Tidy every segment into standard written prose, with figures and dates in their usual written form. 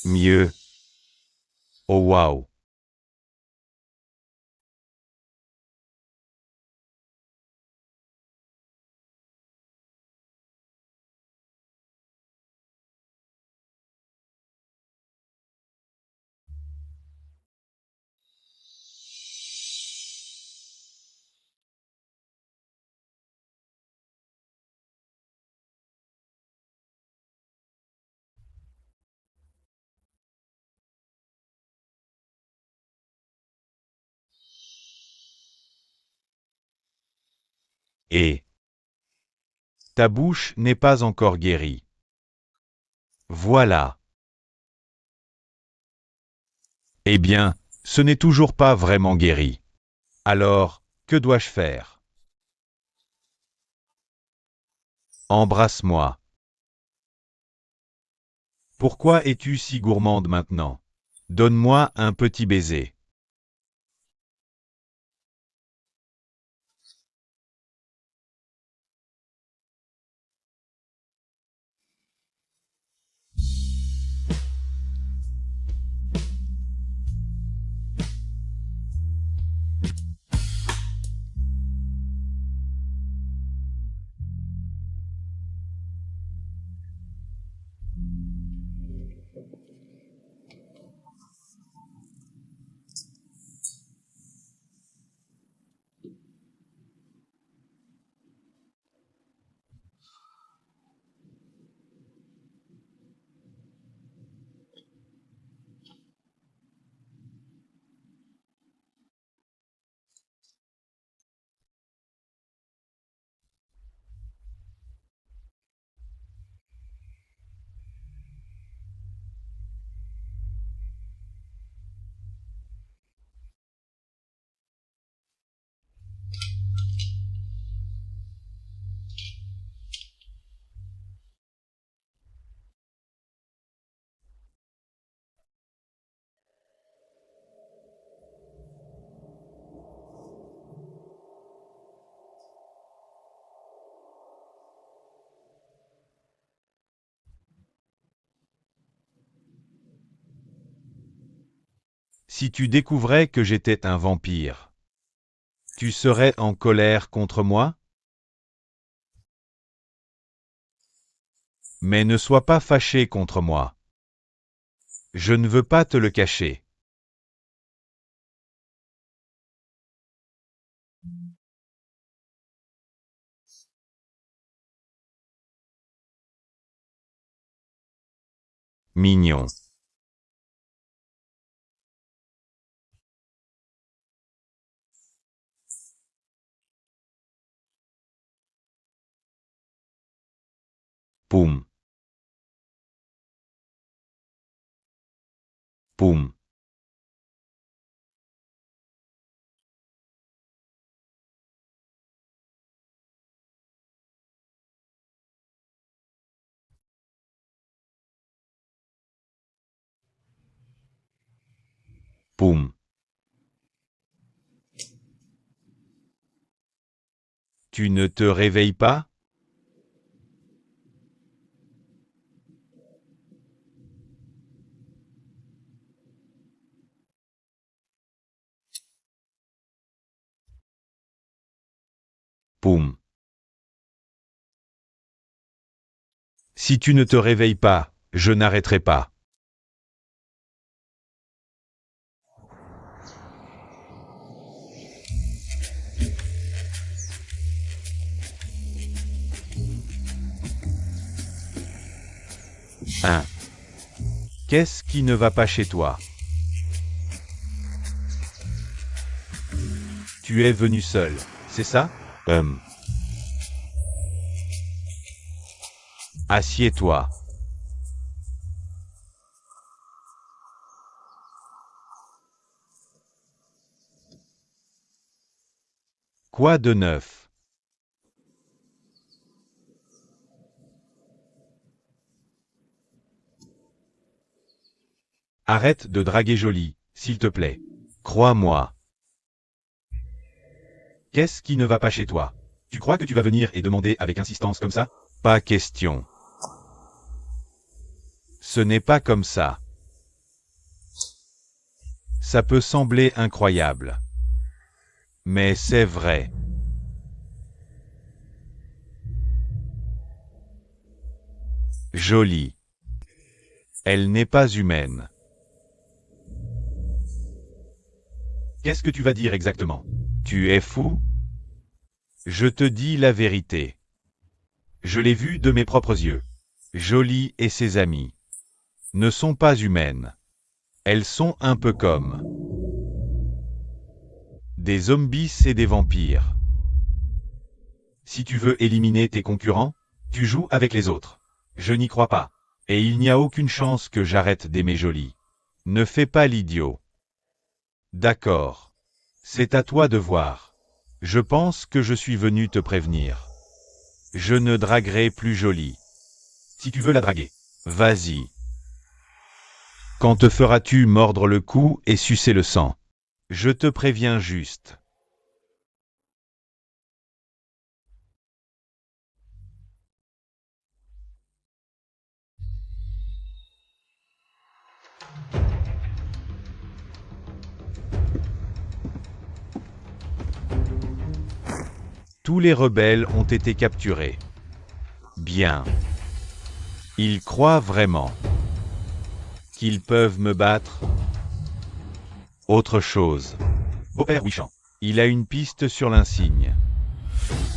Mieux. Oh waouh. Et ta bouche n'est pas encore guérie. Voilà. Eh bien, ce n'est toujours pas vraiment guéri. Alors, que dois-je faire? Embrasse-moi. Pourquoi es-tu si gourmande maintenant? Donne-moi un petit baiser. Si tu découvrais que j'étais un vampire, tu serais en colère contre moi? Mais ne sois pas fâché contre moi. Je ne veux pas te le cacher. Mignon. Poum. Poum. Poum. Tu ne te réveilles pas? Poum. Si tu ne te réveilles pas, je n'arrêterai pas. Hein? Qu'est-ce qui ne va pas chez toi? Tu es venu seul, c'est ça? Assieds-toi. Quoi de neuf? Arrête de draguer Jolie, s'il te plaît. Crois-moi. Qu'est-ce qui ne va pas chez toi? Tu crois que tu vas venir et demander avec insistance comme ça? Pas question. Ce n'est pas comme ça. Ça peut sembler incroyable. Mais c'est vrai. Jolie. Elle n'est pas humaine. Qu'est-ce que tu vas dire exactement? Tu es fou? Je te dis la vérité. Je l'ai vue de mes propres yeux. Jolie et ses amies ne sont pas humaines. Elles sont un peu comme des zombies et des vampires. Si tu veux éliminer tes concurrents, tu joues avec les autres. Je n'y crois pas. Et il n'y a aucune chance que j'arrête d'aimer Jolie. Ne fais pas l'idiot. D'accord. C'est à toi de voir. Je pense que je suis venu te prévenir. Je ne draguerai plus Jolie. Si tu veux la draguer, vas-y. Quand te feras-tu mordre le cou et sucer le sang? Je te préviens juste. Tous les rebelles ont été capturés. Bien. Ils croient vraiment qu'ils peuvent me battre? Autre chose. Beau-père Wishan. Il a une piste sur l'insigne.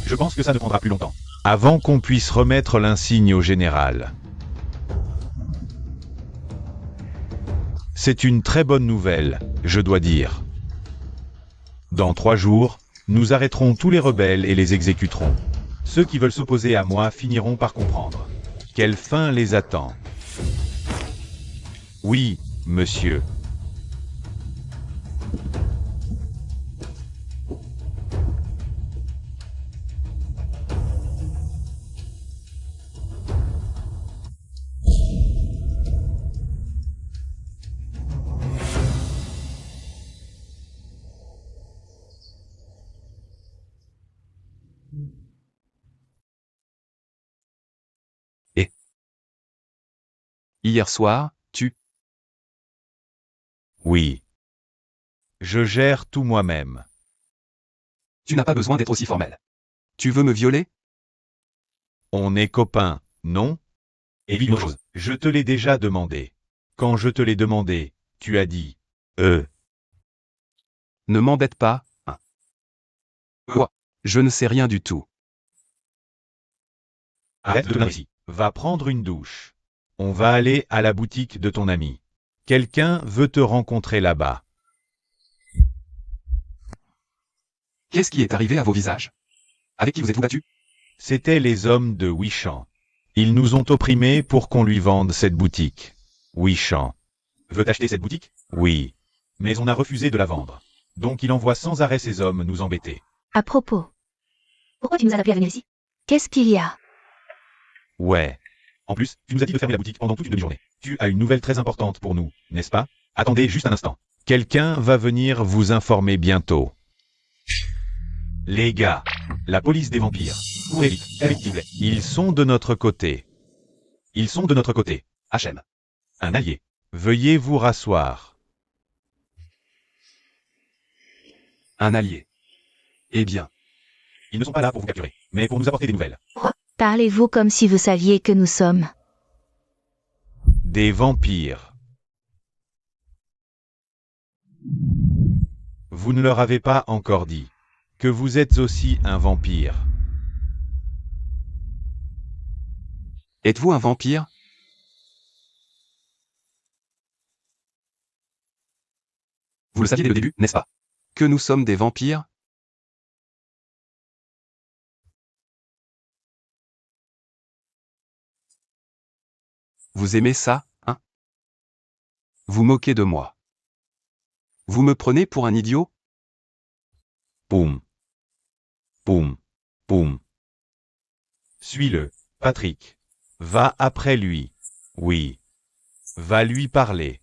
Je pense que ça ne prendra plus longtemps. Avant qu'on puisse remettre l'insigne au général. C'est une très bonne nouvelle, je dois dire. Dans 3 jours, nous arrêterons tous les rebelles et les exécuterons. Ceux qui veulent s'opposer à moi finiront par comprendre. Quelle fin les attend? Oui, monsieur. Et hier soir, Oui. Je gère tout moi-même. tu n'as pas besoin d'être aussi formel. Tu veux me violer? On est copains, non? Et puis une autre chose. Je te l'ai déjà demandé. Quand je te l'ai demandé, tu as dit « Ne m'embête pas, hein. Quoi? Je ne sais rien du tout. Arrête de te ici. Va prendre une douche. On va aller à la boutique de ton ami. Quelqu'un veut te rencontrer là-bas. Qu'est-ce qui est arrivé à vos visages? Avec qui vous êtes-vous battu? C'étaient les hommes de Wishan. Ils nous ont opprimés pour qu'on lui vende cette boutique. Wishan veut acheter cette boutique? Oui. Mais on a refusé de la vendre. Donc il envoie sans arrêt ses hommes nous embêter. À propos. Pourquoi tu nous as appelés à venir ici? Qu'est-ce qu'il y a? Ouais. En plus, tu nous as dit de fermer la boutique pendant toute une demi-journée. Tu as une nouvelle très importante pour nous, n'est-ce pas? Attendez juste un instant. Quelqu'un va venir vous informer bientôt. Les gars, la police des vampires. Courez vite, avec Tingley. Ils sont de notre côté. Ils sont de notre côté. HM. Un allié. Veuillez vous rasseoir. Un allié. Eh bien, Ils ne sont pas là pour vous capturer, mais pour nous apporter des nouvelles. Parlez-vous comme si vous saviez que nous sommes. Des vampires. Vous ne leur avez pas encore dit que vous êtes aussi un vampire. êtes-vous un vampire? Vous le saviez dès le début, n'est-ce pas? Que nous sommes des vampires? Vous aimez ça, hein? Vous moquez de moi. Vous me prenez pour un idiot? Poum. Poum. Poum. Suis-le, Patrick. Va après lui. Oui. Va lui parler.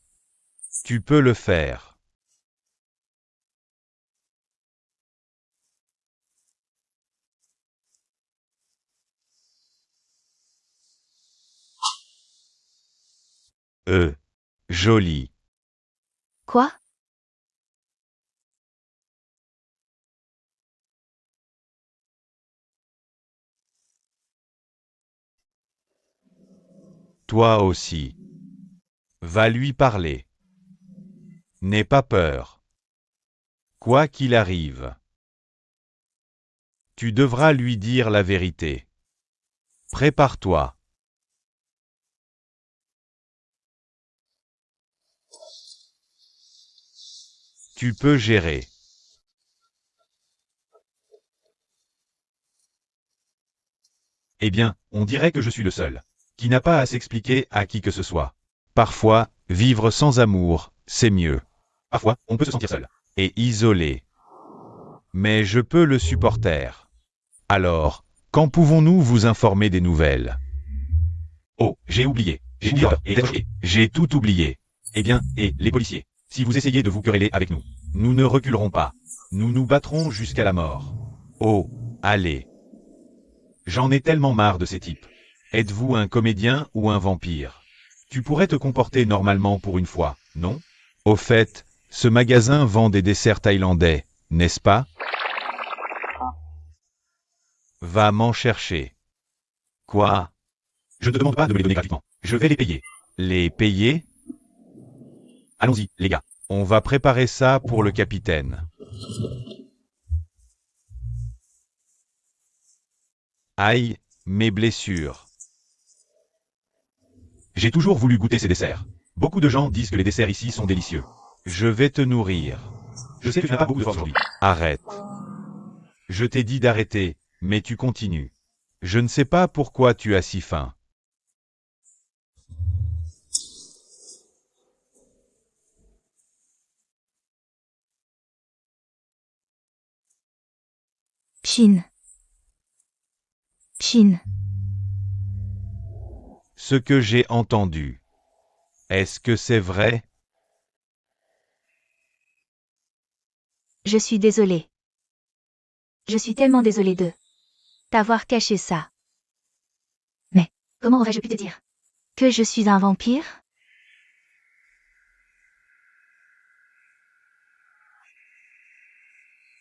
Tu peux le faire. Joli. Quoi? Toi aussi. Va lui parler. N'aie pas peur. Quoi qu'il arrive. Tu devras lui dire la vérité. Prépare-toi. Tu peux gérer. Eh bien, on dirait que je suis le seul, qui n'a pas à s'expliquer à qui que ce soit. Parfois, vivre sans amour, c'est mieux. Parfois, on peut se sentir seul. Et isolé. Mais je peux le supporter. Alors, quand pouvons-nous vous informer des nouvelles? Oh, j'ai oublié. J'ai tout oublié. Eh bien, et les policiers, si vous essayez de vous quereller avec nous, nous ne reculerons pas. Nous nous battrons jusqu'à la mort. Oh, allez. J'en ai tellement marre de ces types. Êtes-vous un comédien ou un vampire? Tu pourrais te comporter normalement pour une fois, non? Au fait, ce magasin vend des desserts thaïlandais, n'est-ce pas? Va m'en chercher. Quoi? Je ne te demande pas de me les donner gratuitement. Je vais les payer. Les payer? Allons-y, les gars. On va préparer ça pour le capitaine. Aïe, mes blessures. J'ai toujours voulu goûter ces desserts. Beaucoup de gens disent que les desserts ici sont délicieux. Je vais te nourrir. Je sais que tu n'as pas beaucoup de force aujourd'hui. Arrête. Je t'ai dit d'arrêter, mais tu continues. Je ne sais pas pourquoi tu as si faim. Pshin. Pshin. Ce que j'ai entendu. Est-ce que c'est vrai? Je suis désolée. Je suis tellement désolée de t'avoir caché ça. Mais, comment aurais-je pu te dire que je suis un vampire?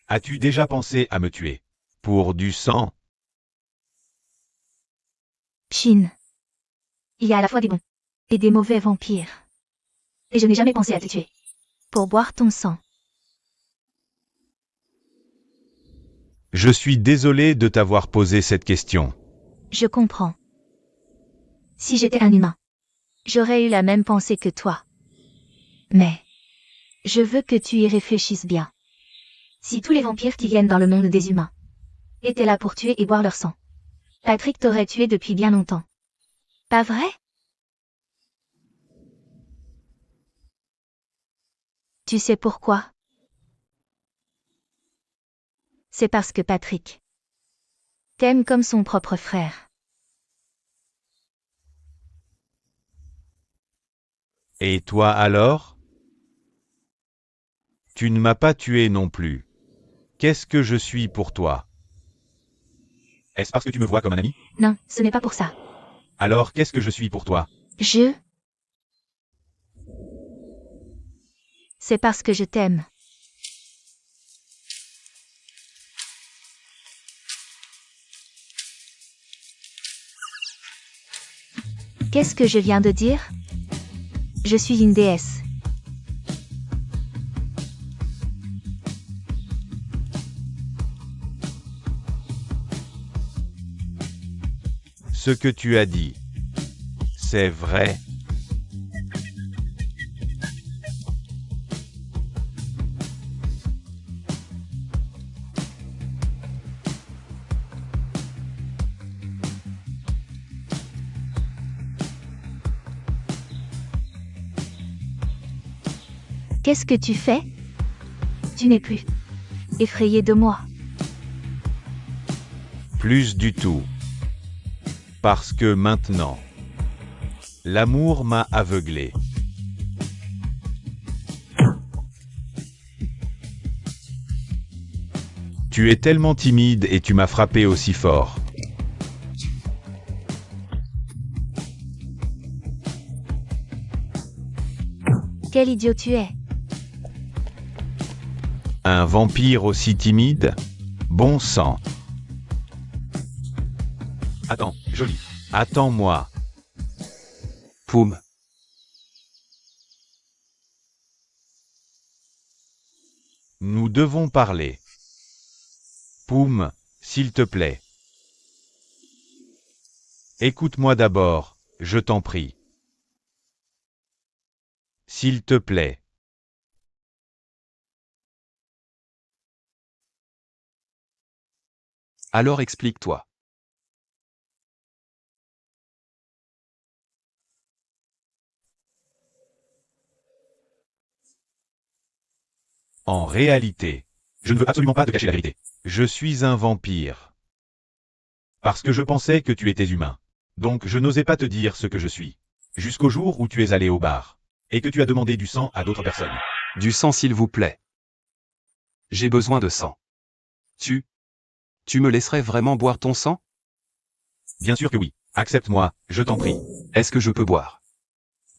As-tu déjà pensé à me tuer? Pour du sang? Pshin. Il y a à la fois des bons et des mauvais vampires. Et je n'ai jamais pensé à te tuer. Pour boire ton sang. Je suis désolé de t'avoir posé cette question. Je comprends. Si j'étais un humain, j'aurais eu la même pensée que toi. Mais, je veux que tu y réfléchisses bien. Si tous les vampires qui viennent dans le monde des humains étaient là pour tuer et boire leur sang, Patrick t'aurait tué depuis bien longtemps. Pas vrai? Tu sais pourquoi? C'est parce que Patrick t'aime comme son propre frère. Et toi alors? Tu ne m'as pas tué non plus. Qu'est-ce que je suis pour toi? Est-ce parce que tu me vois comme un ami? Non, ce n'est pas pour ça. Alors qu'est-ce que je suis pour toi? C'est parce que je t'aime. Qu'est-ce que je viens de dire? Je suis une déesse. Ce que tu as dit, c'est vrai. Qu'est-ce que tu fais? Tu n'es plus effrayé de moi. Plus du tout. Parce que maintenant, l'amour m'a aveuglé. Tu es tellement timide et tu m'as frappé aussi fort. Quel idiot tu es. Un vampire aussi timide? Bon sang. Attends, Jolie. Attends-moi. Poum. Nous devons parler. Poum, s'il te plaît. Écoute-moi d'abord, je t'en prie. S'il te plaît. Alors explique-toi. En réalité, je ne veux absolument pas te cacher la vérité. Je suis un vampire. Parce que je pensais que tu étais humain. Donc je n'osais pas te dire ce que je suis. Jusqu'au jour où tu es allé au bar. Et que tu as demandé du sang à d'autres personnes. Du sang s'il vous plaît. J'ai besoin de sang. Tu me laisserais vraiment boire ton sang? Bien sûr que oui. Accepte-moi, je t'en prie. Est-ce que je peux boire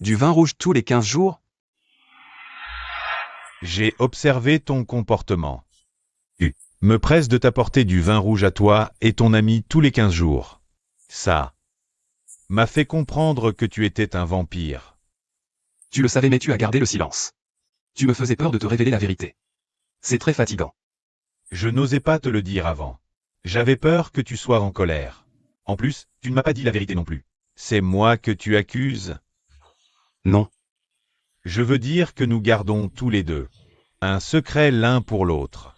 du vin rouge tous les 15 jours? J'ai observé ton comportement. Tu me presses de t'apporter du vin rouge à toi et ton ami tous les 15 jours. Ça m'a fait comprendre que tu étais un vampire. Tu le savais mais tu as gardé le silence. Tu me faisais peur de te révéler la vérité. C'est très fatigant. Je n'osais pas te le dire avant. J'avais peur que tu sois en colère. En plus, tu ne m'as pas dit la vérité non plus. C'est moi que tu accuses? Non. Je veux dire que nous gardons tous les deux un secret l'un pour l'autre.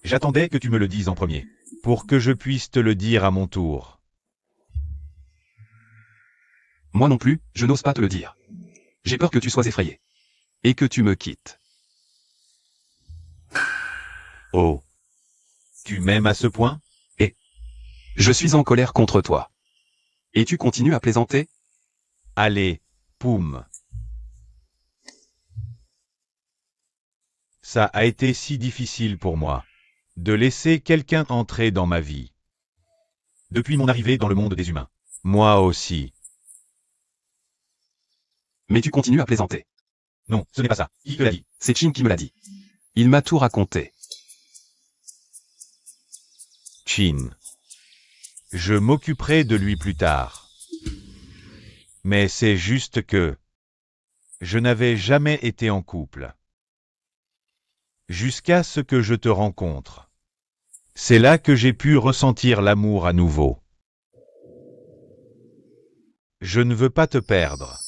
J'attendais que tu me le dises en premier, pour que je puisse te le dire à mon tour. Moi non plus, je n'ose pas te le dire. J'ai peur que tu sois effrayé. Et que tu me quittes. Oh. Tu m'aimes à ce point? Je suis en colère contre toi. Et tu continues à plaisanter? Allez, Poum. Ça a été si difficile pour moi de laisser quelqu'un entrer dans ma vie. Depuis mon arrivée dans le monde des humains. Moi aussi. Mais tu continues à plaisanter. Non, ce n'est pas ça. Qui te l'a dit? C'est Chin qui me l'a dit. Il m'a tout raconté. Chin. Je m'occuperai de lui plus tard. Mais c'est juste que je n'avais jamais été en couple. Jusqu'à ce que je te rencontre. C'est là que j'ai pu ressentir l'amour à nouveau. Je ne veux pas te perdre.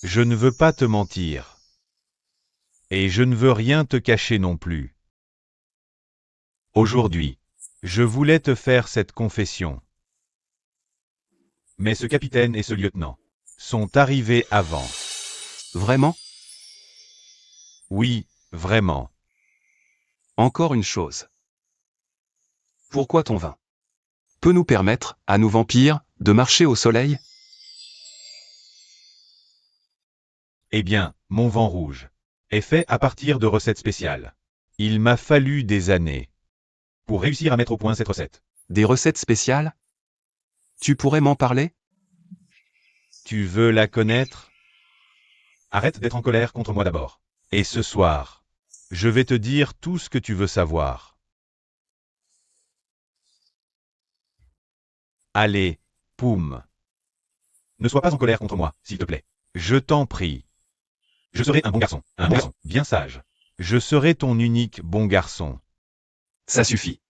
Je ne veux pas te mentir. Et je ne veux rien te cacher non plus. Aujourd'hui, je voulais te faire cette confession. Mais ce capitaine et ce lieutenant sont arrivés avant. Vraiment? Oui, vraiment. Encore une chose. Pourquoi ton vin peut nous permettre, à nous vampires, de marcher au soleil? Eh bien, mon vin rouge est fait à partir de recettes spéciales. Il m'a fallu des années pour réussir à mettre au point cette recette. Des recettes spéciales? Tu pourrais m'en parler? Tu veux la connaître? Arrête d'être en colère contre moi d'abord. Et ce soir, je vais te dire tout ce que tu veux savoir. Allez, Poum. Ne sois pas en colère contre moi, s'il te plaît. Je t'en prie. Je serai un bon garçon, bien sage. Je serai ton unique bon garçon. Ça suffit.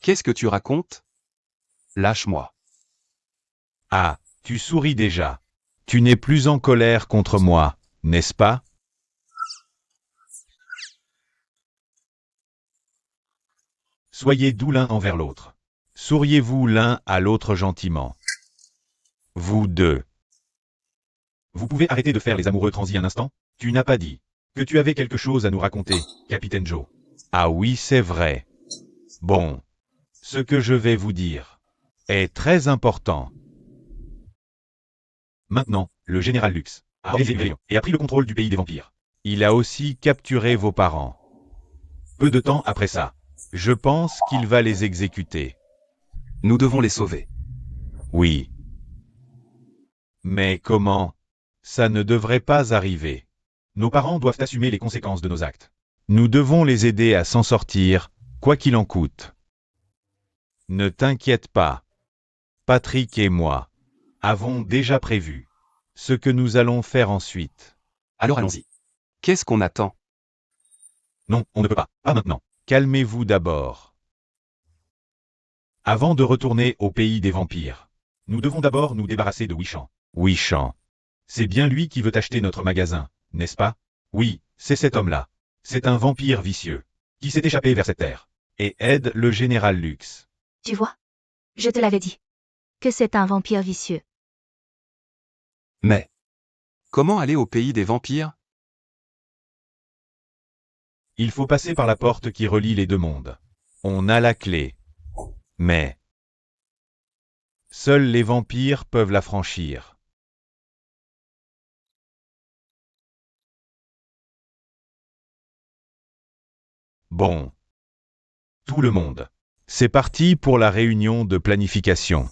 Qu'est-ce que tu racontes? Lâche-moi. Ah, tu souris déjà. Tu n'es plus en colère contre moi, n'est-ce pas? Soyez doux l'un envers l'autre. Souriez-vous l'un à l'autre gentiment. Vous deux. Vous pouvez arrêter de faire les amoureux transis un instant? Tu n'as pas dit que tu avais quelque chose à nous raconter, Capitaine Joe. Ah oui, c'est vrai. Bon. Ce que je vais vous dire est très important. Maintenant, le général Lux a organisé et a pris le contrôle du pays des vampires. Il a aussi capturé vos parents. Peu de temps après ça, je pense qu'il va les exécuter. Nous devons les sauver. Oui. Mais comment? Ça ne devrait pas arriver. Nos parents doivent assumer les conséquences de nos actes. Nous devons les aider à s'en sortir, quoi qu'il en coûte. Ne t'inquiète pas. Patrick et moi avons déjà prévu ce que nous allons faire ensuite. Alors allons-y. Qu'est-ce qu'on attend? Non, on ne peut pas. Pas maintenant. Calmez-vous d'abord. Avant de retourner au pays des vampires, nous devons d'abord nous débarrasser de Wishan. Wishan. C'est bien lui qui veut acheter notre magasin, n'est-ce pas? Oui, c'est cet homme-là. C'est un vampire vicieux, qui s'est échappé vers cette terre, et aide le général Lux. Tu vois? Je te l'avais dit. Que c'est un vampire vicieux. Mais comment aller au pays des vampires? Il faut passer par la porte qui relie les deux mondes. On a la clé. Mais seuls les vampires peuvent la franchir. Bon. Tout le monde. C'est parti pour la réunion de planification.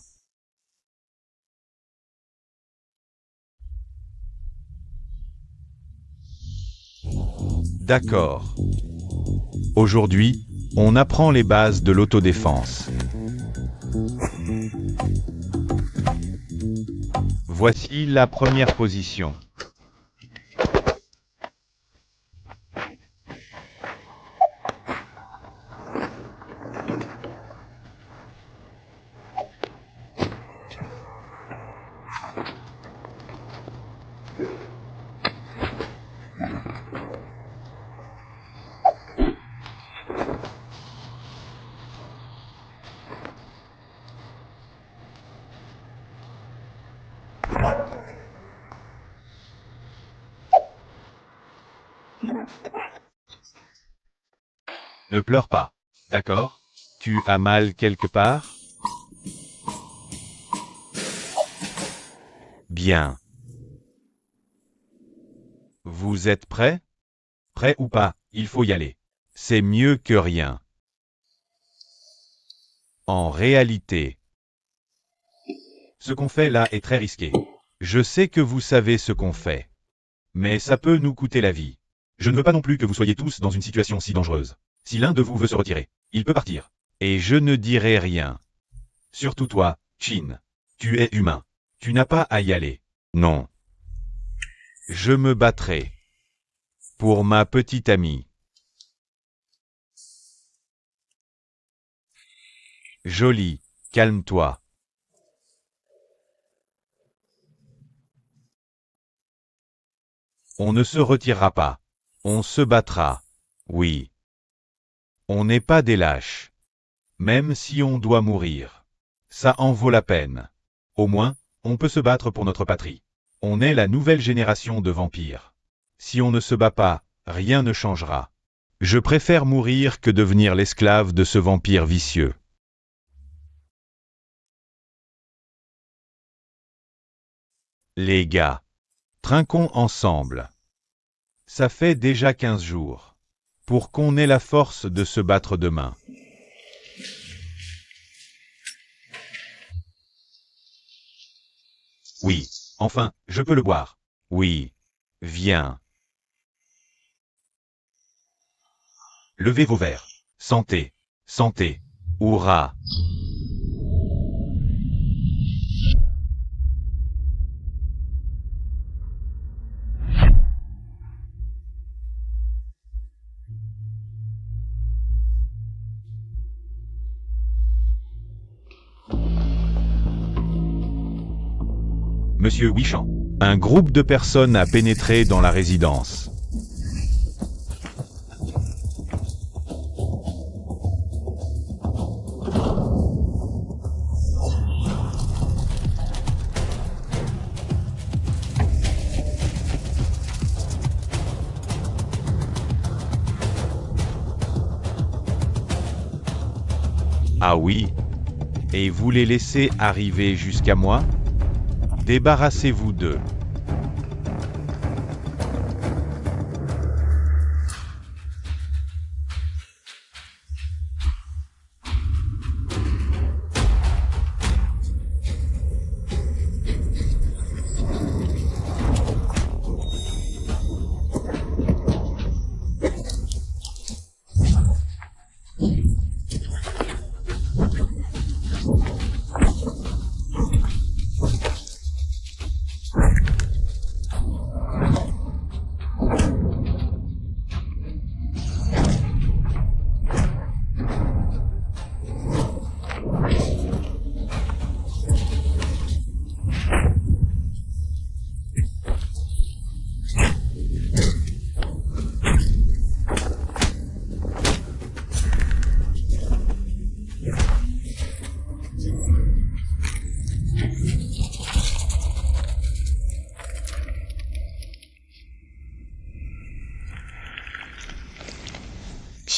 D'accord. Aujourd'hui, on apprend les bases de l'autodéfense. Voici la première position. Ne pleure pas, d'accord? Tu as mal quelque part? Bien. Vous êtes prêts? Prêt ou pas, il faut y aller. C'est mieux que rien. En réalité, ce qu'on fait là est très risqué. Je sais que vous savez ce qu'on fait. Mais ça peut nous coûter la vie. Je ne veux pas non plus que vous soyez tous dans une situation si dangereuse. Si l'un de vous veut se retirer, il peut partir. Et je ne dirai rien. Surtout toi, Chin. Tu es humain. Tu n'as pas à y aller. Non. Je me battrai. Pour ma petite amie. Jolie, calme-toi. On ne se retirera pas. On se battra. Oui. On n'est pas des lâches. Même si on doit mourir. Ça en vaut la peine. Au moins, on peut se battre pour notre patrie. On est la nouvelle génération de vampires. Si on ne se bat pas, rien ne changera. Je préfère mourir que devenir l'esclave de ce vampire vicieux. Les gars, trinquons ensemble. Ça fait déjà 15 jours. Pour qu'on ait la force de se battre demain. Oui, enfin, je peux le boire. Oui. Viens. Levez vos verres. Santé. Santé. Hurrah. Monsieur Wishan. Un groupe de personnes a pénétré dans la résidence. Ah oui? Et vous les laissez arriver jusqu'à moi? Débarrassez-vous d'eux.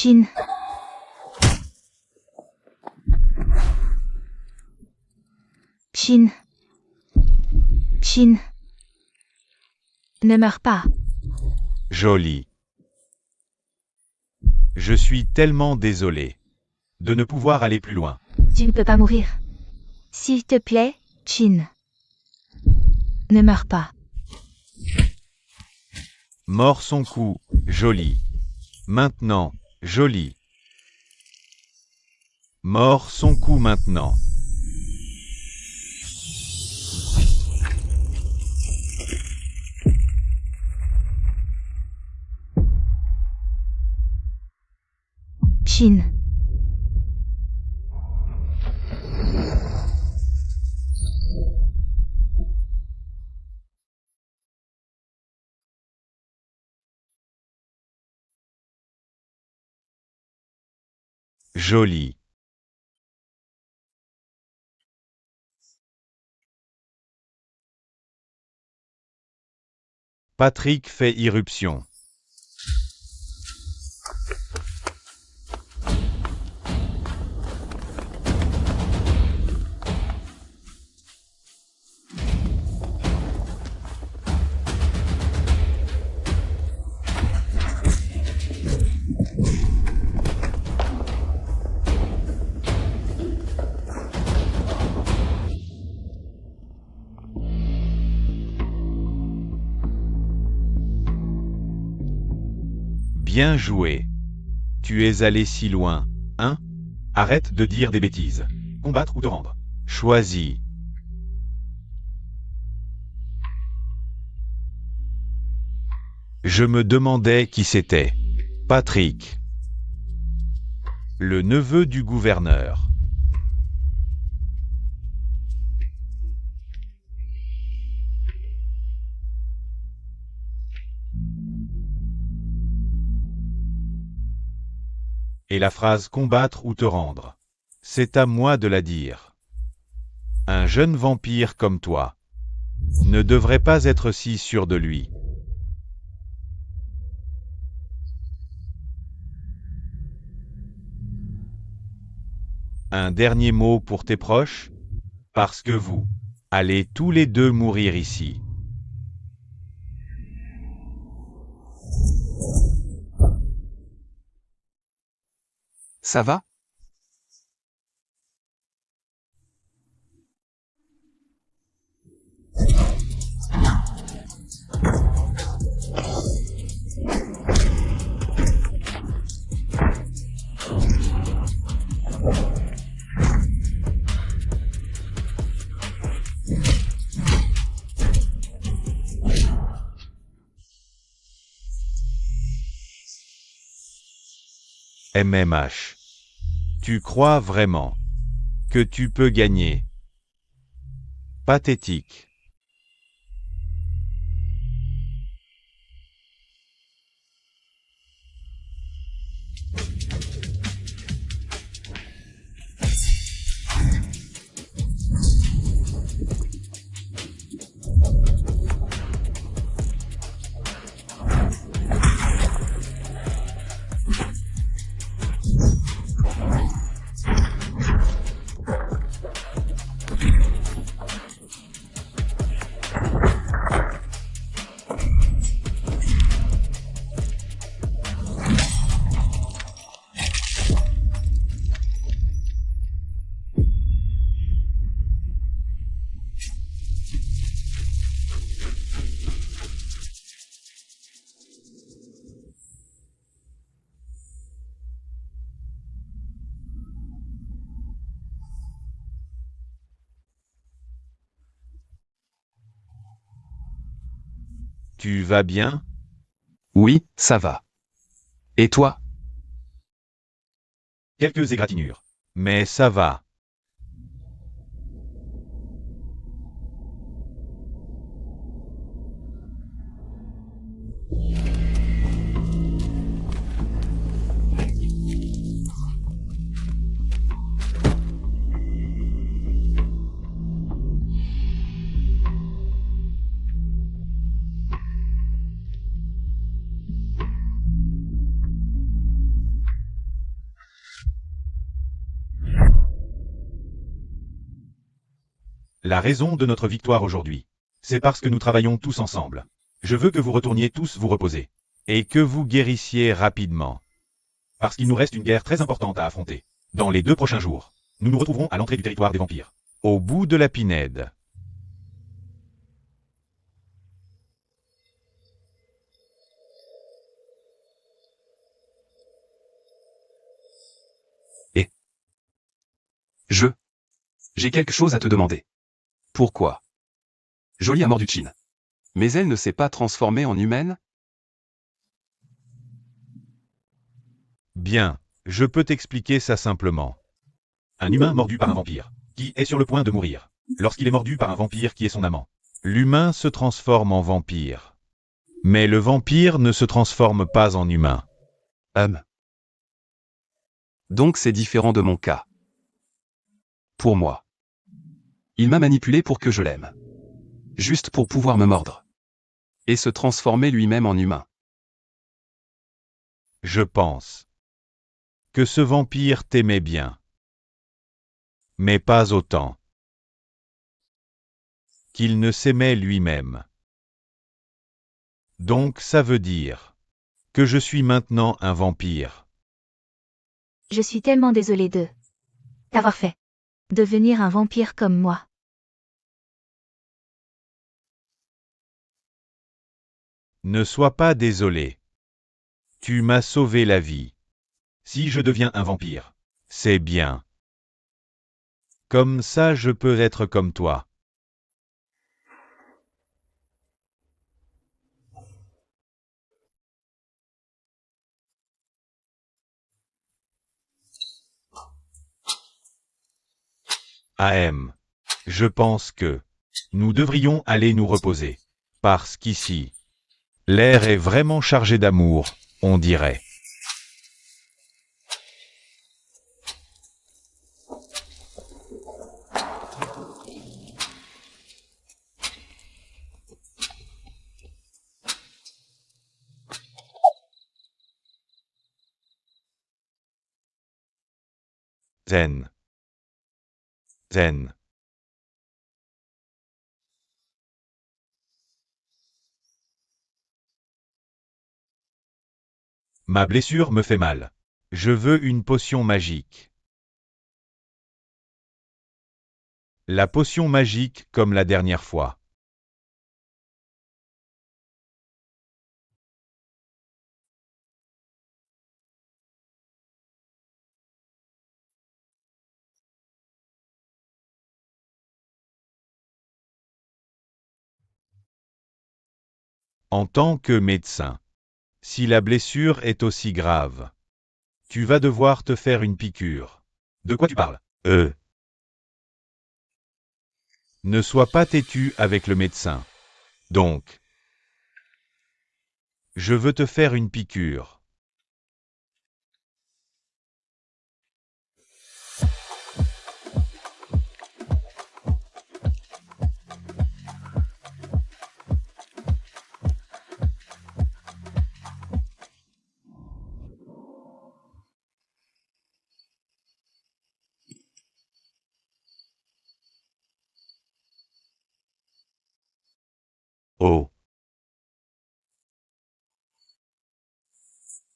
Chin. Chin. Chin. Ne meurs pas. Jolie. Je suis tellement désolé de ne pouvoir aller plus loin. Tu ne peux pas mourir. S'il te plaît, Chin. Ne meurs pas. Mord son cou, Jolie. Maintenant, Jolie. Mord son cou maintenant. Chin. Jolie. Patrick fait irruption. Bien joué. Tu es allé si loin, hein? Arrête de dire des bêtises. Combattre ou te rendre. Choisis. Je me demandais qui c'était. Patrick. Le neveu du gouverneur. Et la phrase combattre ou te rendre. C'est à moi de la dire. Un jeune vampire comme toi ne devrait pas être si sûr de lui. Un dernier mot pour tes proches, parce que vous allez tous les deux mourir ici. Ça va? MMH. Tu crois vraiment que tu peux gagner? Pathétique. Tu vas bien? Oui, ça va. Et toi? Quelques égratignures. Mais ça va. La raison de notre victoire aujourd'hui, c'est parce que nous travaillons tous ensemble. Je veux que vous retourniez tous vous reposer. Et que vous guérissiez rapidement. Parce qu'il nous reste une guerre très importante à affronter. Dans les 2 prochains jours, nous nous retrouverons à l'entrée du territoire des vampires. Au bout de la pinède. J'ai quelque chose à te demander. Pourquoi Jolie a mordu Chin. Mais elle ne s'est pas transformée en humaine? Bien, je peux t'expliquer ça simplement. Un humain mordu par un vampire, qui est sur le point de mourir, lorsqu'il est mordu par un vampire qui est son amant. L'humain se transforme en vampire. Mais le vampire ne se transforme pas en humain. Donc c'est différent de mon cas. Pour moi. Il m'a manipulé pour que je l'aime. Juste pour pouvoir me mordre. Et se transformer lui-même en humain. Je pense que ce vampire t'aimait bien. Mais pas autant qu'il ne s'aimait lui-même. Donc ça veut dire que je suis maintenant un vampire. Je suis tellement désolée de t'avoir fait devenir un vampire comme moi. Ne sois pas désolé. Tu m'as sauvé la vie. Si je deviens un vampire, c'est bien. Comme ça je peux être comme toi. AM. Je pense que nous devrions aller nous reposer. Parce qu'ici, l'air est vraiment chargé d'amour, on dirait. Zen. Zen. Ma blessure me fait mal. Je veux une potion magique. La potion magique comme la dernière fois. En tant que médecin, si la blessure est aussi grave, tu vas devoir te faire une piqûre. De quoi tu parles? Ne sois pas têtu avec le médecin. Donc, je veux te faire une piqûre. Oh.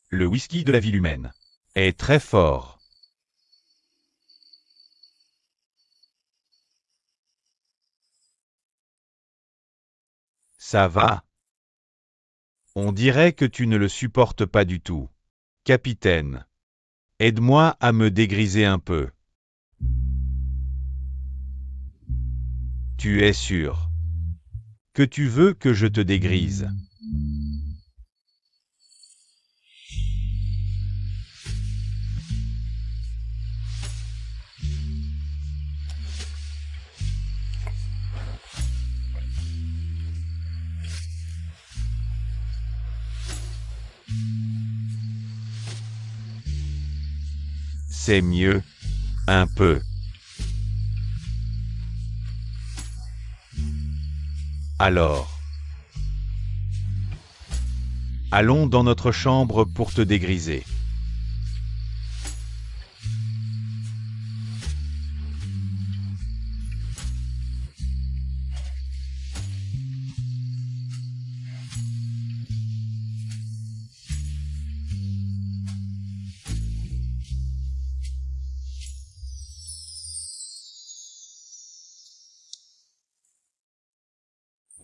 Le whisky de la ville humaine est très fort. Ça va. On dirait que tu ne le supportes pas du tout. Capitaine, aide-moi à me dégriser un peu. Tu es sûr que tu veux que je te dégrise? C'est mieux. Un peu. Alors. Allons dans notre chambre pour te dégriser.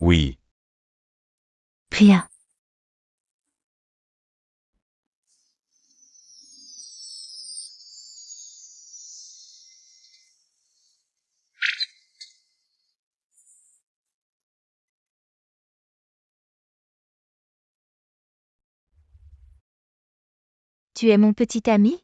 Oui. Rien. Tu es mon petit ami?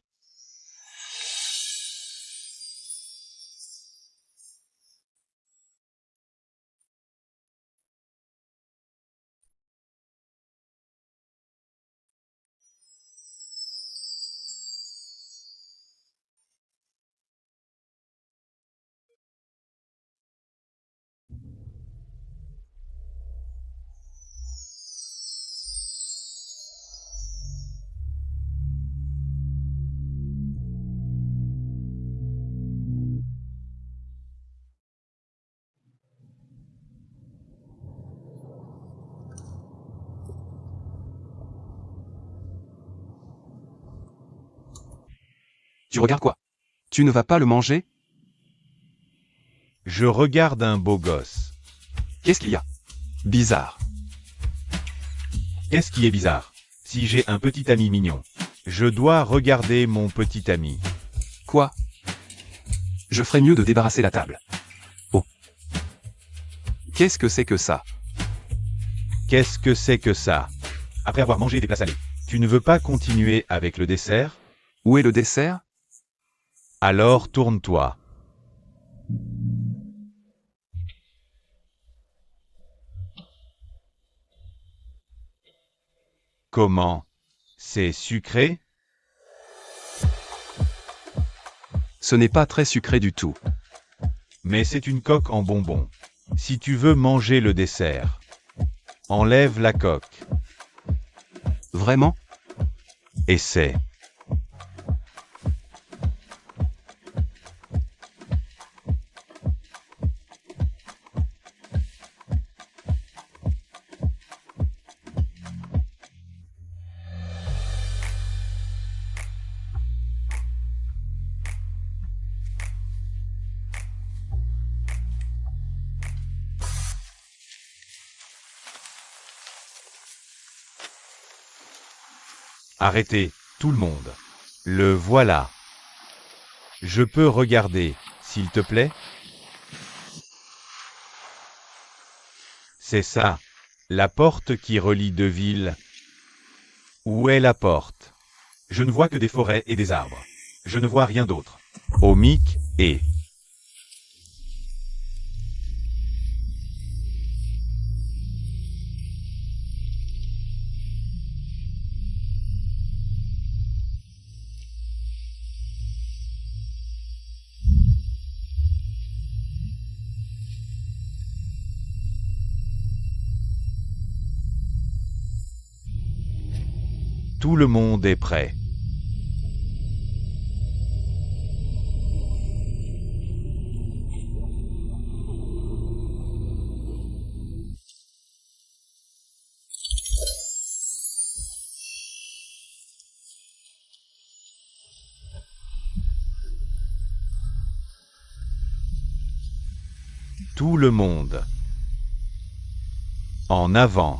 Tu regardes quoi? Tu ne vas pas le manger? Je regarde un beau gosse. Qu'est-ce qu'il y a? Bizarre. Qu'est-ce qui est bizarre? Si j'ai un petit ami mignon, je dois regarder mon petit ami. Quoi? Je ferais mieux de débarrasser la table. Oh. Qu'est-ce que c'est que ça? Qu'est-ce que c'est que ça? Après avoir mangé des plats salés, tu ne veux pas continuer avec le dessert? Où est le dessert? Alors tourne-toi. Comment? C'est sucré? Ce n'est pas très sucré du tout. Mais c'est une coque en bonbons. Si tu veux manger le dessert, enlève la coque. Vraiment? Essaie. Arrêtez, tout le monde. Le voilà. Je peux regarder, s'il te plaît? C'est ça. La porte qui relie deux villes. Où est la porte? Je ne vois que des forêts et des arbres. Je ne vois rien d'autre. Omic et... Tout le monde est prêt. Tout le monde. En avant.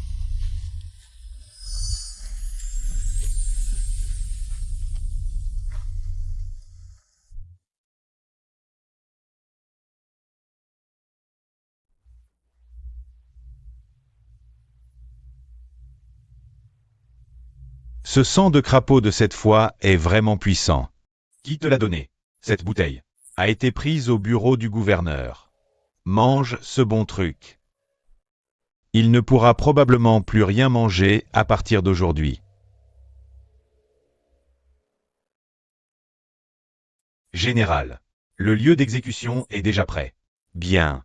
Ce sang de crapaud de cette fois est vraiment puissant. Qui te l'a donné? Cette bouteille a été prise au bureau du gouverneur. Mange ce bon truc. Il ne pourra probablement plus rien manger à partir d'aujourd'hui. Général, le lieu d'exécution est déjà prêt. Bien.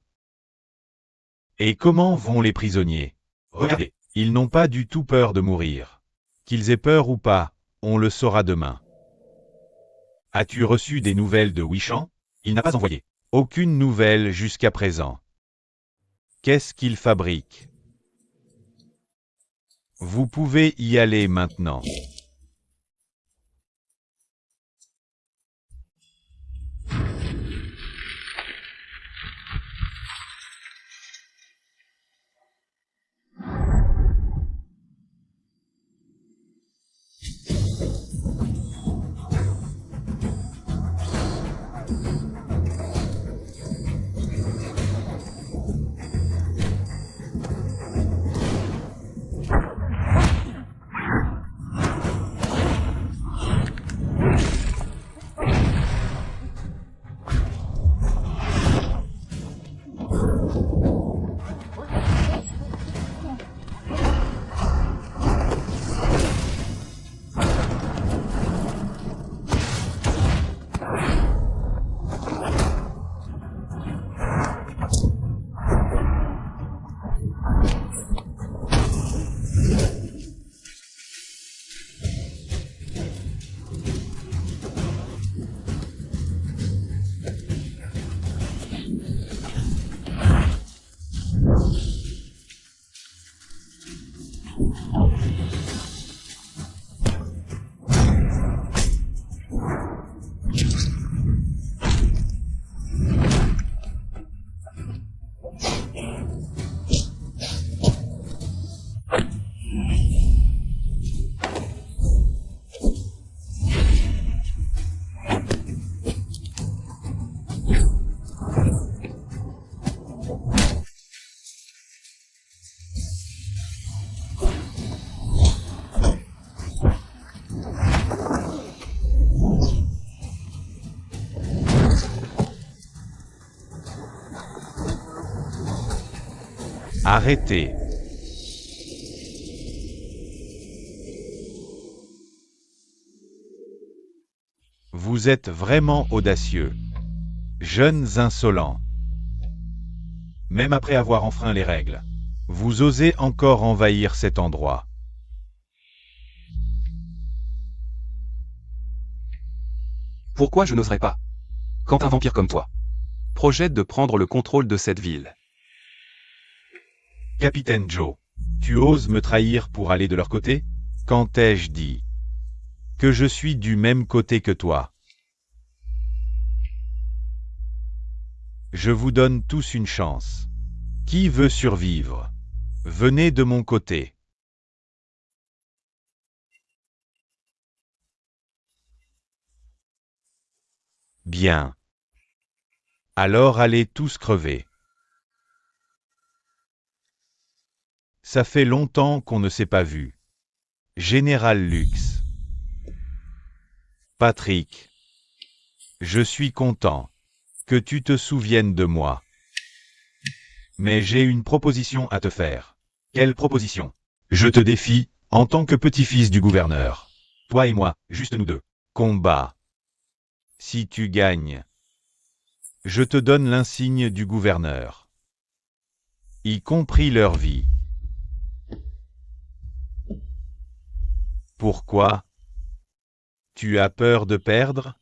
Et comment vont les prisonniers? Regardez, ils n'ont pas du tout peur de mourir. Qu'ils aient peur ou pas, on le saura demain. As-tu reçu des nouvelles de Wishan? Il n'a pas envoyé aucune nouvelle jusqu'à présent. Qu'est-ce qu'il fabrique? Vous pouvez y aller maintenant. Arrêtez. Vous êtes vraiment audacieux. Jeunes insolents. Même après avoir enfreint les règles, vous osez encore envahir cet endroit. Pourquoi je n'oserais pas? Quand un vampire comme toi projette de prendre le contrôle de cette ville. Capitaine Joe, tu oses me trahir pour aller de leur côté? Quand t'ai-je dit que je suis du même côté que toi? Je vous donne tous une chance. Qui veut survivre? Venez de mon côté. Bien. Alors allez tous crever. Ça fait longtemps qu'on ne s'est pas vu. Général Lux. Patrick. Je suis content que tu te souviennes de moi. Mais j'ai une proposition à te faire. Quelle proposition? Je te défie, en tant que petit-fils du gouverneur. Toi et moi, juste nous deux. Combat. Si tu gagnes, je te donne l'insigne du gouverneur. Y compris leur vie. Pourquoi? Tu as peur de perdre?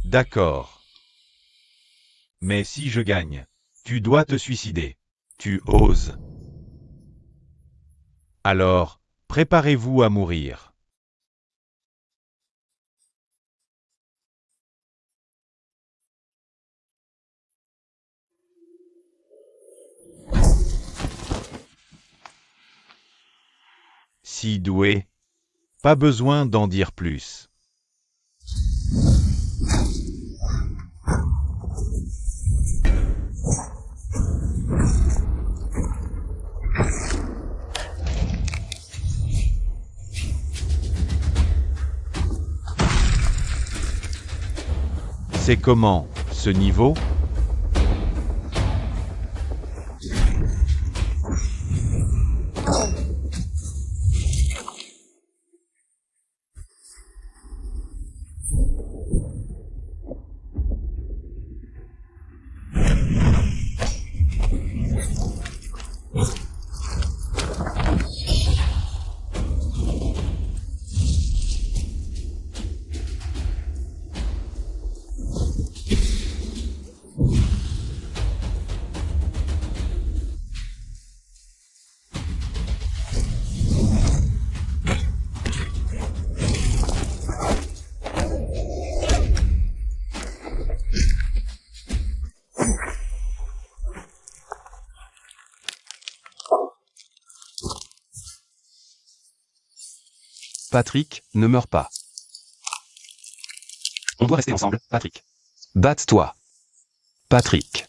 D'accord. Mais si je gagne, tu dois te suicider. Tu oses. Alors, préparez-vous à mourir. Si doué, pas besoin d'en dire plus. C'est comment, ce niveau? Patrick, ne meurs pas. On doit rester ensemble, Patrick. Batte-toi. Patrick.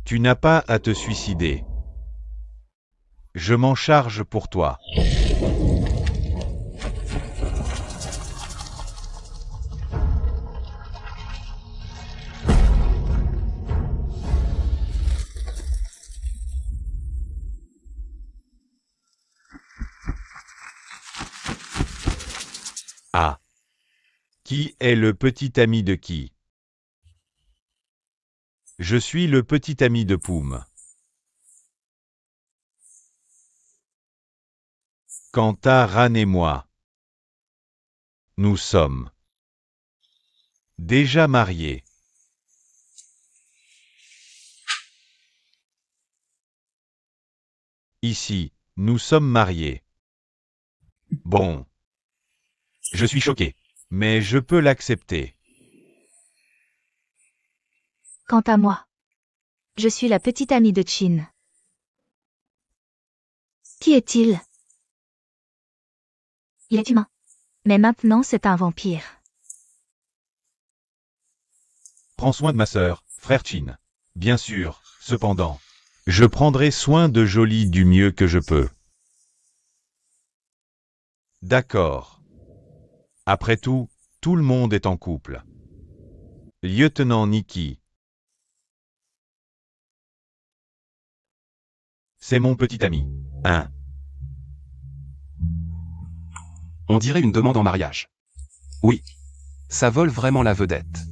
Tu n'as pas à te suicider. Je m'en charge pour toi. Ah. Qui est le petit ami de qui? Je suis le petit ami de Poum. Quant à Ran et moi, nous sommes déjà mariés. Ici, nous sommes mariés. Bon. Je suis choqué, mais je peux l'accepter. Quant à moi, je suis la petite amie de Chin. Qui est-il? Il est humain. Mais maintenant c'est un vampire. Prends soin de ma sœur, frère Chin. Bien sûr, cependant. Je prendrai soin de Jolie du mieux que je peux. D'accord. Après tout le monde est en couple. Lieutenant Nikki. C'est mon petit ami. Hein? On dirait une demande en mariage. Oui. Ça vole vraiment la vedette.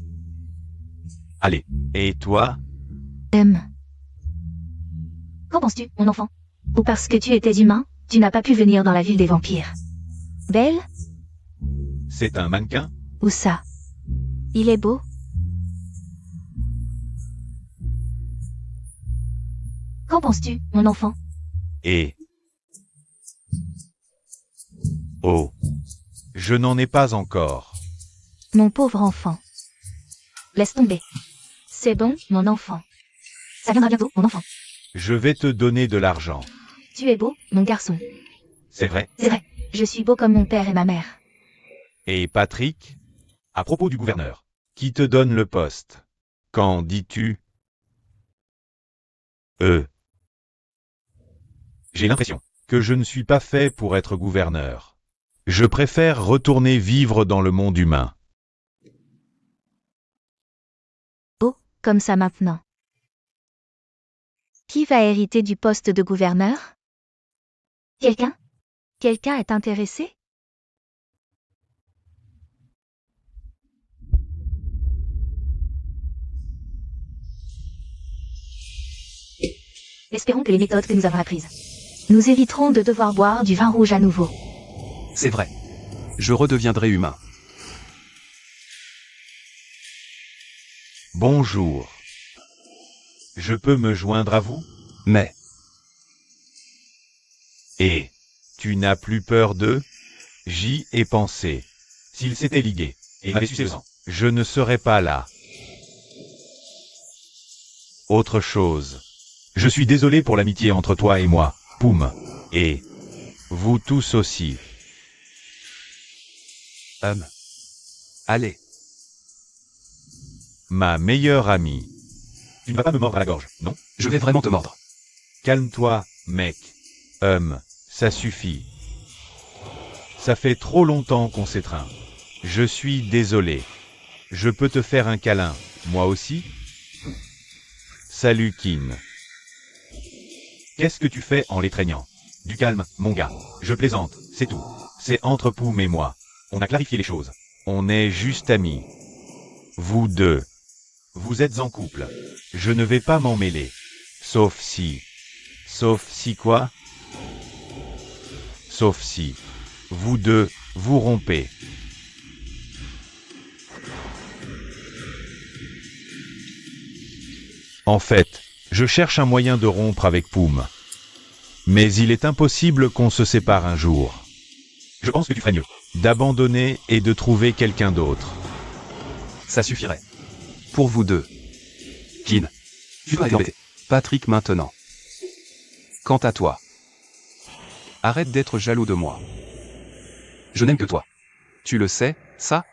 Allez. Et toi? Qu'en penses-tu, mon enfant? Ou parce que tu étais humain, tu n'as pas pu venir dans la ville des vampires? Belle? C'est un mannequin? Où ça? Il est beau? Qu'en penses-tu, mon enfant? Et... Oh. Je n'en ai pas encore. Mon pauvre enfant. Laisse tomber. C'est bon, mon enfant. Ça viendra bientôt, mon enfant. Je vais te donner de l'argent. Tu es beau, mon garçon. C'est vrai? C'est vrai, je suis beau comme mon père et ma mère. Et Patrick? À propos du gouverneur. Qui te donne le poste? Qu'en dis-tu? J'ai l'impression que je ne suis pas fait pour être gouverneur. Je préfère retourner vivre dans le monde humain. Oh, comme ça maintenant. Qui va hériter du poste de gouverneur? Quelqu'un? Quelqu'un est intéressé? Espérons que les méthodes que nous avons apprises nous éviteront de devoir boire du vin rouge à nouveau. C'est vrai. Je redeviendrai humain. Bonjour. Je peux me joindre à vous? Mais, Et tu n'as plus peur d'eux? J'y ai pensé. S'ils s'étaient ligués et m'avaient sucé le sang, je ne serais pas là. Autre chose. Je suis désolé pour l'amitié entre toi et moi, Poum. Et vous tous aussi. allez. Ma meilleure amie. Tu ne vas pas me mordre à la gorge, non? Je vais vraiment te mordre. Calme-toi, mec. Ça suffit. Ça fait trop longtemps qu'on s'étreint. Je suis désolé. Je peux te faire un câlin, moi aussi? Salut, Kin. Qu'est-ce que tu fais en l'étreignant? Du calme, mon gars. Je plaisante, c'est tout. C'est entre Poum et moi. On a clarifié les choses. On est juste amis. Vous deux. Vous êtes en couple. Je ne vais pas m'en mêler. Sauf si... Sauf si quoi? Sauf si... Vous deux, vous rompez. En fait, je cherche un moyen de rompre avec Poum. Mais il est impossible qu'on se sépare un jour. Je pense que tu ferais mieux d'abandonner et de trouver quelqu'un d'autre. Ça suffirait. Pour vous deux. Kin. Tu dois arrêter. Patrick maintenant. Quant à toi. Arrête d'être jaloux de moi. Je n'aime que toi. Tu le sais, ça?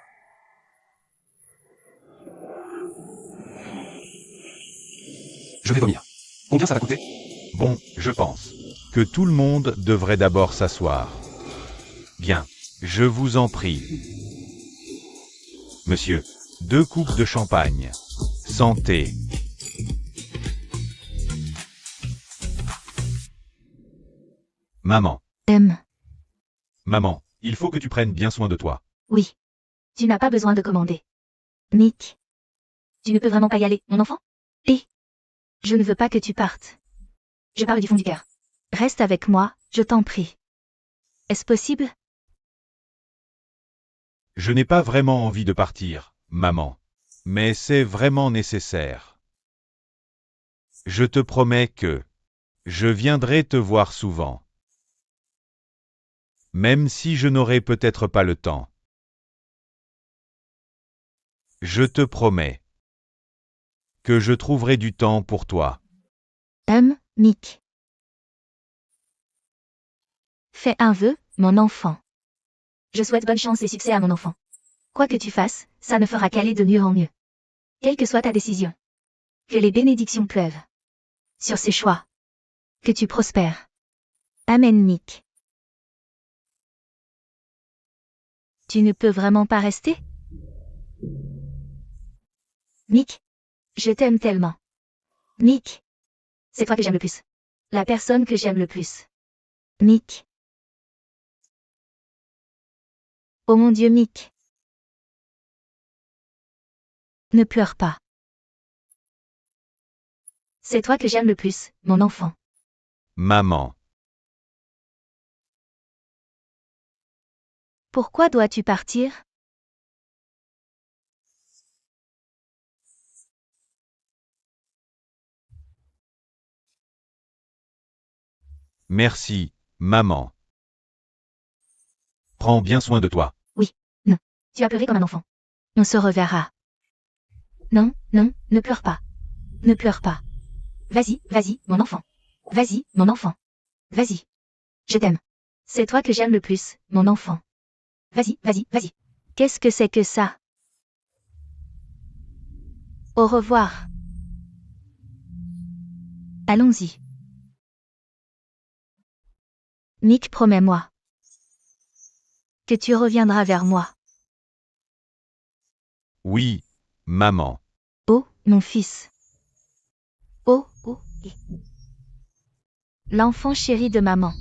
Je vais vomir. Combien ça va coûter? Bon, je pense que tout le monde devrait d'abord s'asseoir. Bien, je vous en prie. Monsieur, 2 coupes de champagne. Santé. Maman, maman, il faut que tu prennes bien soin de toi. Oui. Tu n'as pas besoin de commander. Nick. Tu ne peux vraiment pas y aller, mon enfant? Et je ne veux pas que tu partes. Je parle du fond du cœur. Reste avec moi, je t'en prie. Est-ce possible? Je n'ai pas vraiment envie de partir, maman. Mais c'est vraiment nécessaire. Je te promets que je viendrai te voir souvent. Même si je n'aurai peut-être pas le temps. Je te promets que je trouverai du temps pour toi. Nick. Fais un vœu, mon enfant. Je souhaite bonne chance et succès à mon enfant. Quoi que tu fasses, ça ne fera qu'aller de mieux en mieux. Quelle que soit ta décision. Que les bénédictions pleuvent sur ses choix. Que tu prospères. Amen, Nick. Tu ne peux vraiment pas rester? Nick. Je t'aime tellement. Nick. C'est toi que j'aime le plus. La personne que j'aime le plus. Nick. Oh mon Dieu, Nick. Ne pleure pas. C'est toi que j'aime le plus, mon enfant. Maman, Pourquoi dois-tu partir? merci, maman. Prends bien soin de toi. Tu as pleuré comme un enfant. On se reverra. Non, non, ne pleure pas. Ne pleure pas. Vas-y, vas-y, mon enfant. Vas-y, mon enfant. Vas-y. Je t'aime. C'est toi que j'aime le plus, mon enfant. Vas-y, vas-y, vas-y. Qu'est-ce que c'est que ça? Au revoir. Allons-y. Nick, promets-moi que tu reviendras vers moi. Oui, maman. Oh, mon fils. Oh, oh. L'enfant chéri de maman.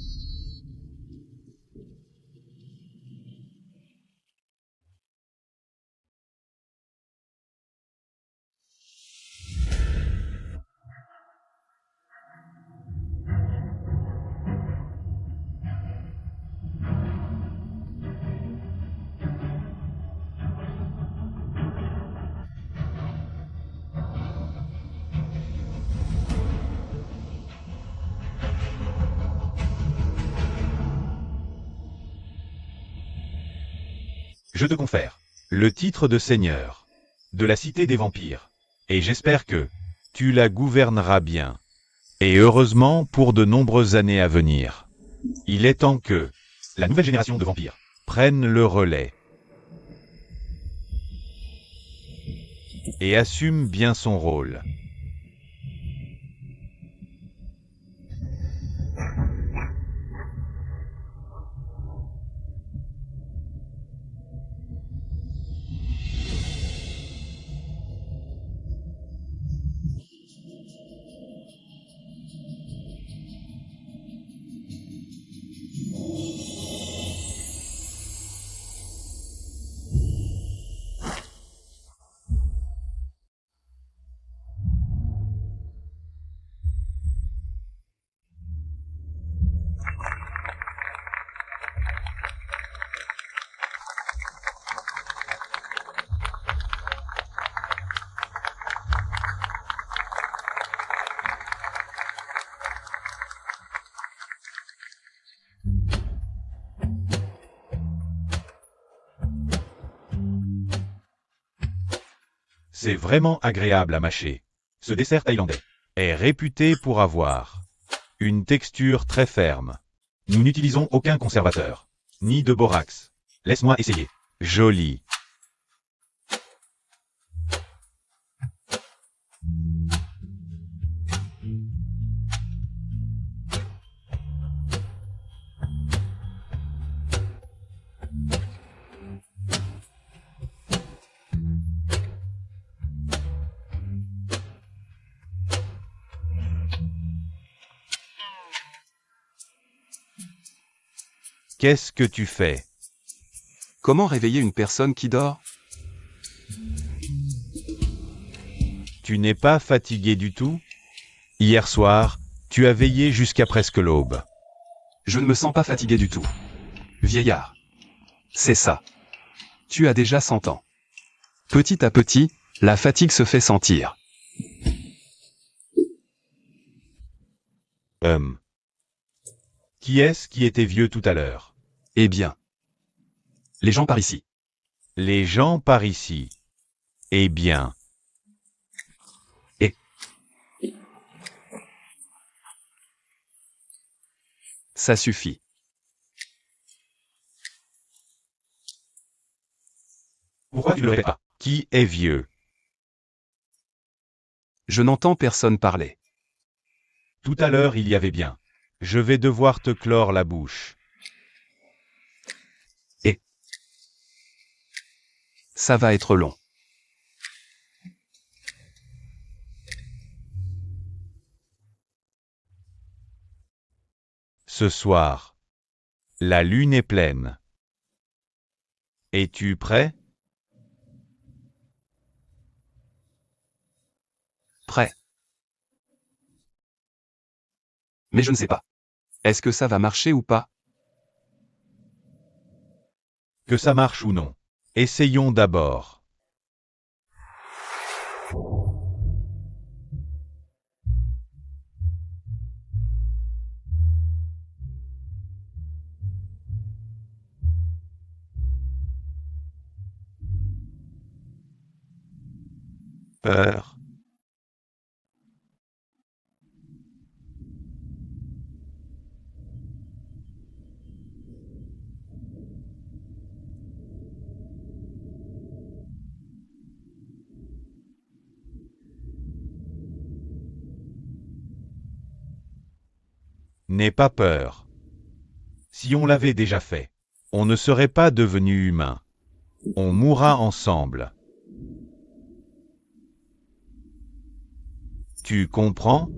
Je te confère le titre de seigneur de la cité des vampires. Et j'espère que tu la gouverneras bien. Et heureusement pour de nombreuses années à venir. Il est temps que la nouvelle génération de vampires prenne le relais. Et assume bien son rôle. C'est vraiment agréable à mâcher. Ce dessert thaïlandais est réputé pour avoir une texture très ferme. Nous n'utilisons aucun conservateur, ni de borax. Laisse-moi essayer. Joli. Qu'est-ce que tu fais? Comment réveiller une personne qui dort? Tu n'es pas fatigué du tout? Hier soir, tu as veillé jusqu'à presque l'aube. Je ne me sens pas fatigué du tout. Vieillard. C'est ça. Tu as déjà 100 ans. Petit à petit, la fatigue se fait sentir. Qui est-ce qui était vieux tout à l'heure? Eh bien. Les gens par ici. Les gens par ici. Eh bien. Ça suffit. Pourquoi tu ne le répètes pas? Qui est vieux? Je n'entends personne parler. Tout à l'heure il y avait bien. Je vais devoir te clore la bouche. Ça va être long. Ce soir. La lune est pleine. Es-tu prêt? Prêt. Mais je ne sais pas. Est-ce que ça va marcher ou pas? Que ça marche ou non. Essayons d'abord. Peur. N'aie pas peur. Si on l'avait déjà fait, on ne serait pas devenu humain. On mourra ensemble. Tu comprends?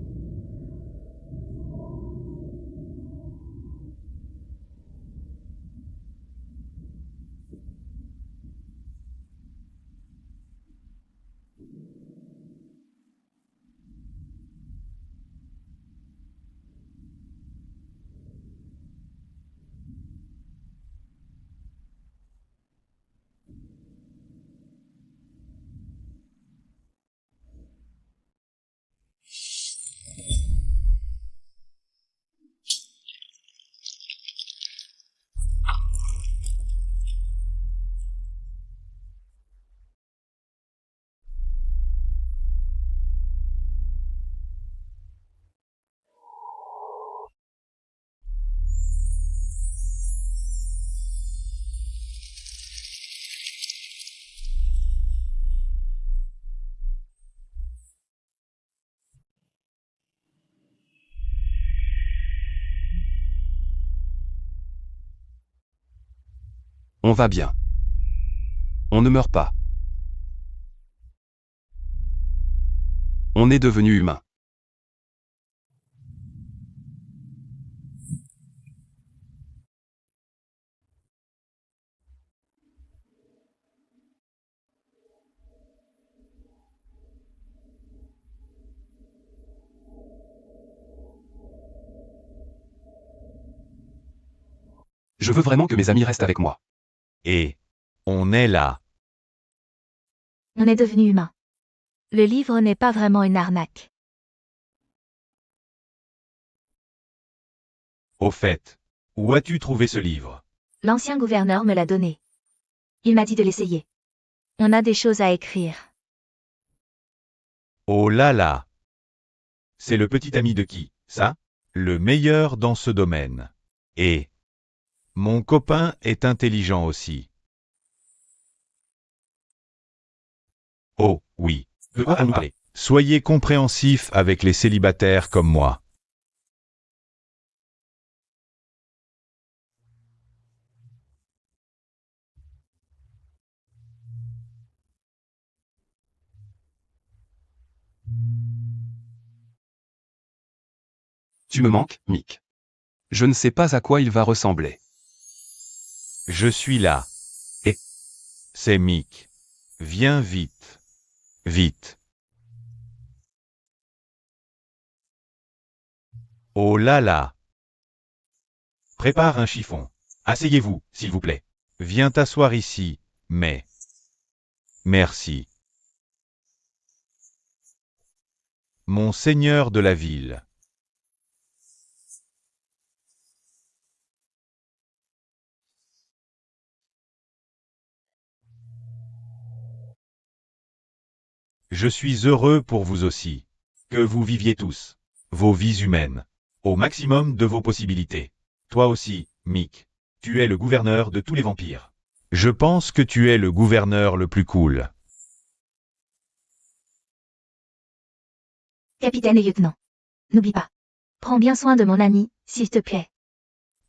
On va bien. On ne meurt pas. On est devenu humain. Je veux vraiment que mes amis restent avec moi. Et on est là. On est devenu humain. Le livre n'est pas vraiment une arnaque. Au fait, où as-tu trouvé ce livre? L'ancien gouverneur me l'a donné. Il m'a dit de l'essayer. On a des choses à écrire. Oh là là! C'est le petit ami de qui, ça? Le meilleur dans ce domaine. Et mon copain est intelligent aussi. Oh, oui. De quoi nous parler? Soyez compréhensifs avec les célibataires comme moi. Tu me manques, Mick. Je ne sais pas à quoi il va ressembler. Je suis là. Et c'est Mick. Viens vite. Vite. Oh là là. Prépare un chiffon. Asseyez-vous, s'il vous plaît. Viens t'asseoir ici, mais... Merci. Mon seigneur de la ville. Je suis heureux pour vous aussi. Que vous viviez tous vos vies humaines au maximum de vos possibilités. Toi aussi, Mick. Tu es le gouverneur de tous les vampires. Je pense que tu es le gouverneur le plus cool. Capitaine et lieutenant. N'oublie pas. Prends bien soin de mon ami, s'il te plaît.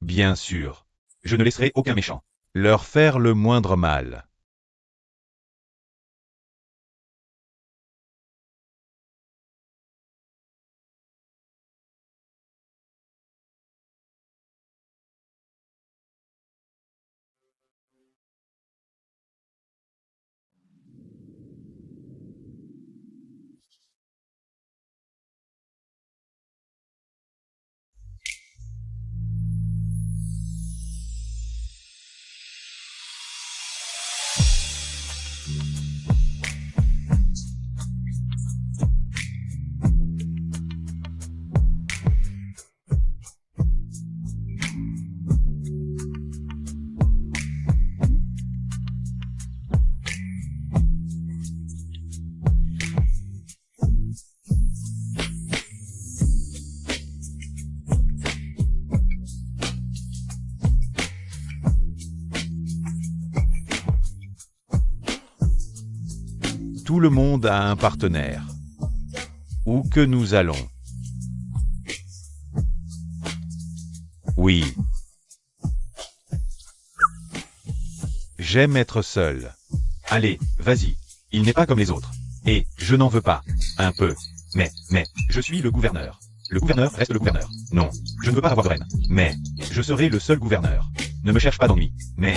Bien sûr. Je ne laisserai aucun méchant leur faire le moindre mal. Tout le monde a un partenaire. Où que nous allons. Oui. J'aime être seul. Allez, vas-y. Il n'est pas comme les autres. Et, je n'en veux pas. Un peu. Mais, je suis le gouverneur. Le gouverneur reste le gouverneur. Non, je ne veux pas avoir de reine. Mais, je serai le seul gouverneur. Ne me cherche pas d'ennui. Mais,